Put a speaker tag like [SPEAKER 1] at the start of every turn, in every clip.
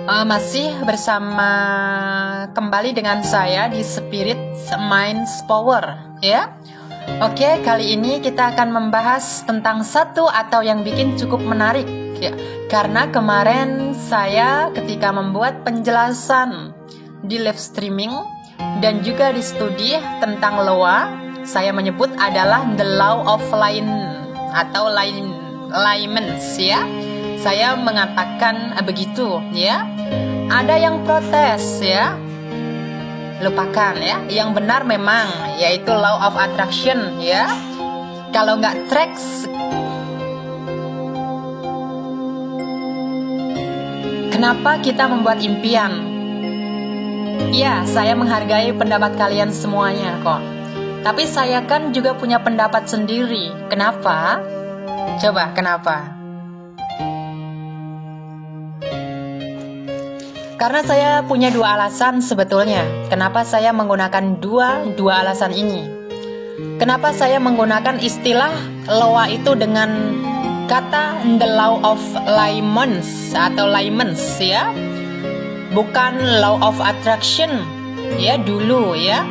[SPEAKER 1] Masih bersama kembali dengan saya di Spirit Minds Power, ya. Oke, kali ini kita akan membahas tentang satu atau yang bikin cukup menarik, ya. Karena kemarin saya ketika membuat penjelasan di live streaming dan juga di studi tentang LOA, saya menyebut adalah the law of alignments, ya. Saya mengatakan begitu, ya. Ada yang protes, ya. Lupakan, ya. Yang benar memang yaitu law of attraction, ya. Kalau nggak tracks, kenapa kita membuat impian? Ya, saya menghargai pendapat kalian semuanya kok. Tapi saya kan juga punya pendapat sendiri. Kenapa? Coba, kenapa? Karena saya punya dua alasan sebetulnya. Kenapa saya menggunakan dua alasan ini? Kenapa saya menggunakan istilah LOA itu dengan kata the law of alignments atau alignments, ya, bukan law of attraction, ya. Dulu, ya,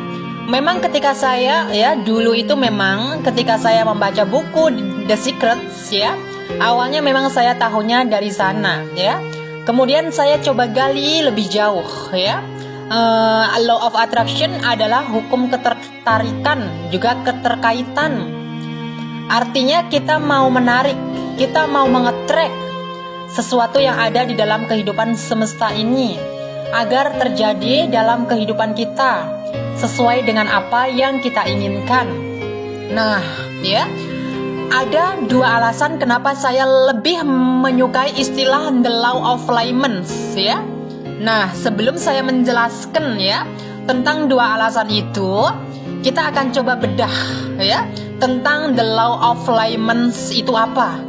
[SPEAKER 1] memang ketika saya, ya, dulu itu memang ketika saya membaca buku The Secrets, ya, awalnya memang saya tahunya dari sana, ya. Kemudian saya coba gali lebih jauh, ya. Law of attraction adalah hukum ketertarikan, juga keterkaitan. Artinya kita mau menarik, kita mau mengetrack sesuatu yang ada di dalam kehidupan semesta ini agar terjadi dalam kehidupan kita sesuai dengan apa yang kita inginkan. Nah, ya, ada dua alasan kenapa saya lebih menyukai istilah the law of alignments, ya. Nah, sebelum saya menjelaskan, ya, tentang dua alasan itu, kita akan coba bedah, ya, tentang the law of alignments itu apa.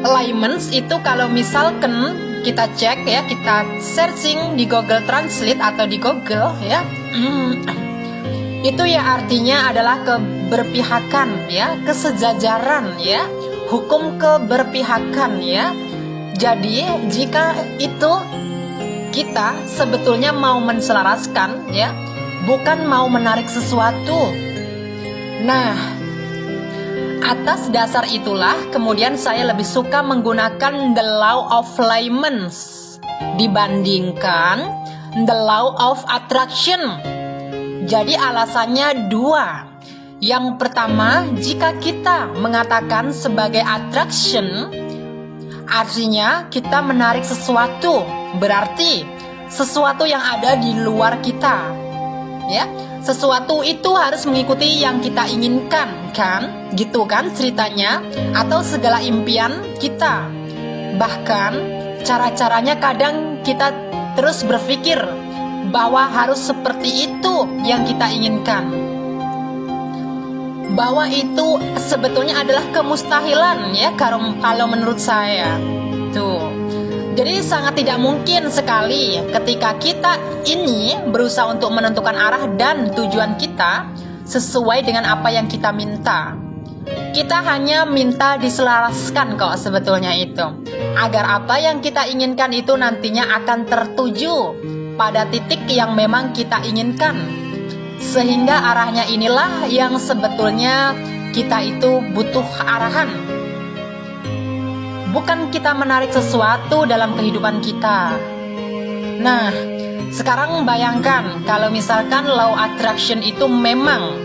[SPEAKER 1] Alignments itu kalau misalkan kita cek, ya, kita searching di Google Translate atau di Google, ya, itu ya artinya adalah keberpihakan, ya, kesejajaran, ya, hukum keberpihakan, ya. Jadi jika itu kita sebetulnya mau menselaraskan, ya, bukan mau menarik sesuatu. Nah, atas dasar itulah kemudian saya lebih suka menggunakan the law of alignments dibandingkan the law of attraction. Jadi alasannya dua. Yang pertama, jika kita mengatakan sebagai attraction, artinya kita menarik sesuatu, berarti sesuatu yang ada di luar kita, ya. Sesuatu itu harus mengikuti yang kita inginkan, kan? Gitu kan ceritanya? Atau segala impian kita. Bahkan cara-caranya kadang kita terus berpikir bahwa harus seperti itu yang kita inginkan, bahwa itu sebetulnya adalah kemustahilan, ya, kalau menurut saya tuh. Jadi sangat tidak mungkin sekali ketika kita ini berusaha untuk menentukan arah dan tujuan kita sesuai dengan apa yang kita minta. Kita hanya minta diselaraskan kok sebetulnya itu, agar apa yang kita inginkan itu nantinya akan tertuju pada titik yang memang kita inginkan. Sehingga arahnya inilah yang sebetulnya kita itu butuh arahan. Bukan kita menarik sesuatu dalam kehidupan kita. Nah, sekarang bayangkan kalau misalkan law attraction itu memang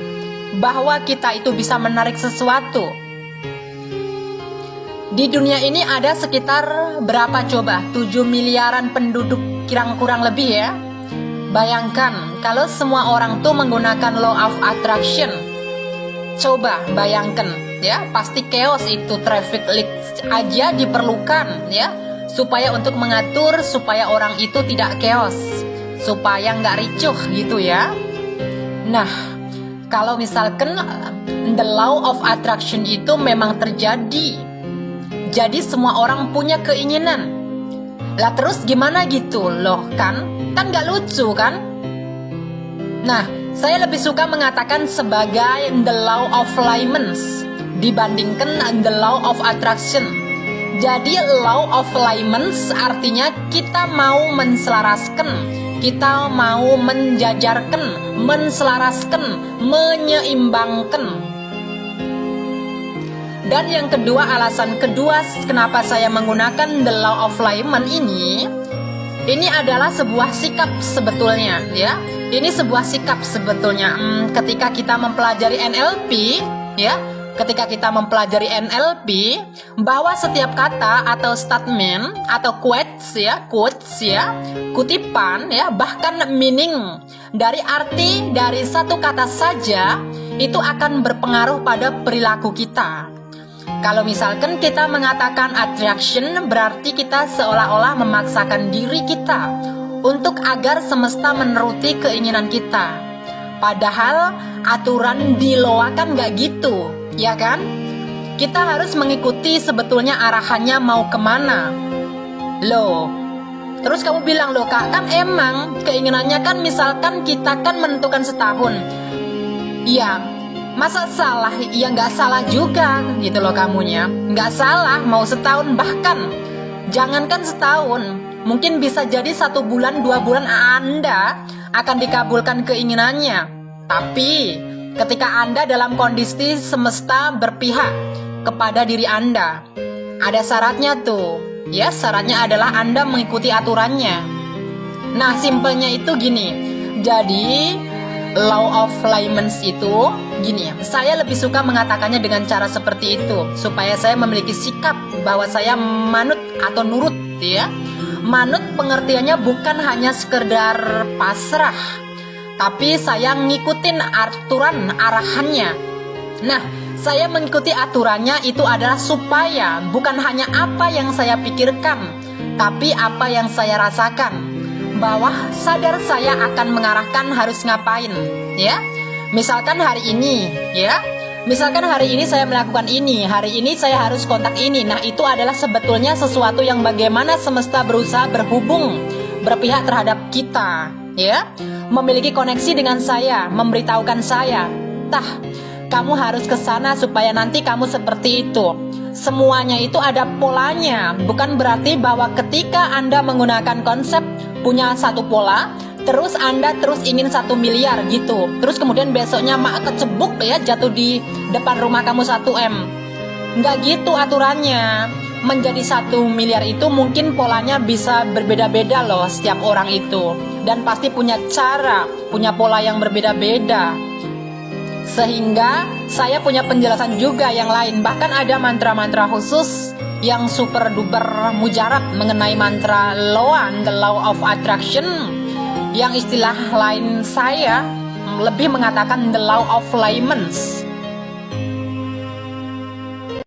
[SPEAKER 1] bahwa kita itu bisa menarik sesuatu. Di dunia ini ada sekitar berapa coba? 7 miliaran penduduk kurang lebih, ya. Bayangkan kalau semua orang tuh menggunakan law of attraction. Coba bayangkan, ya, pasti chaos itu. Traffic light aja diperlukan, ya, supaya untuk mengatur supaya orang itu tidak chaos, supaya nggak ricuh gitu, ya. Nah, kalau misalkan the law of attraction itu memang terjadi, jadi semua orang punya keinginan. Lah terus gimana gitu loh, kan nggak lucu, kan? Nah, saya lebih suka mengatakan sebagai the law of alignments dibandingkan the law of attraction. Jadi law of alignments artinya kita mau menselaraskan, kita mau menjajarkan, menselaraskan, menyeimbangkan. Dan yang kedua, alasan kedua kenapa saya menggunakan the law of alignment ini adalah sebuah sikap sebetulnya, ya. Ini sebuah sikap sebetulnya. Ketika kita mempelajari NLP, ya, ketika kita mempelajari NLP, bahwa setiap kata atau statement atau quotes ya, kutipan ya, bahkan meaning dari arti dari satu kata saja itu akan berpengaruh pada perilaku kita. Kalau misalkan kita mengatakan attraction, berarti kita seolah-olah memaksakan diri kita untuk agar semesta menuruti keinginan kita. Padahal aturan di loa kan gak gitu, ya kan? Kita harus mengikuti sebetulnya arahannya mau kemana. Loh, terus kamu bilang, loh kak, kan emang keinginannya kan misalkan kita kan menentukan setahun. Iya, masa salah? Ya nggak salah juga gitu loh kamunya. Nggak salah mau setahun, bahkan jangankan setahun, mungkin bisa jadi 1 bulan 2 bulan Anda akan dikabulkan keinginannya. Tapi ketika Anda dalam kondisi semesta berpihak kepada diri Anda, ada syaratnya tuh. Ya, syaratnya adalah Anda mengikuti aturannya. Nah, simpelnya itu gini. Jadi law of alignments itu gini, saya lebih suka mengatakannya dengan cara seperti itu supaya saya memiliki sikap bahwa saya manut atau nurut, ya. Manut pengertiannya bukan hanya sekedar pasrah, tapi saya ngikutin aturan arahannya. Nah, saya mengikuti aturannya itu adalah supaya bukan hanya apa yang saya pikirkan, tapi apa yang saya rasakan. Bahwa sadar saya akan mengarahkan harus ngapain, ya. Misalkan hari ini, ya. Misalkan hari ini saya melakukan ini, hari ini saya harus kontak ini. Nah, itu adalah sebetulnya sesuatu yang bagaimana semesta berusaha berhubung, berpihak terhadap kita, ya. Memiliki koneksi dengan saya, memberitahukan saya, "Tah, kamu harus ke sana supaya nanti kamu seperti itu." Semuanya itu ada polanya. Bukan berarti bahwa ketika Anda menggunakan konsep punya satu pola, terus Anda terus ingin 1 miliar gitu, terus kemudian besoknya kecebuk ya, jatuh di depan rumah kamu 1 M. Nggak gitu aturannya. Menjadi 1 miliar itu mungkin polanya bisa berbeda-beda loh setiap orang itu. Dan pasti punya cara, punya pola yang berbeda-beda. Sehingga saya punya penjelasan juga yang lain. Bahkan ada mantra-mantra khusus yang super duper mujarab mengenai mantra LOAN, the law of attraction, yang istilah lain saya lebih mengatakan the law of alignments.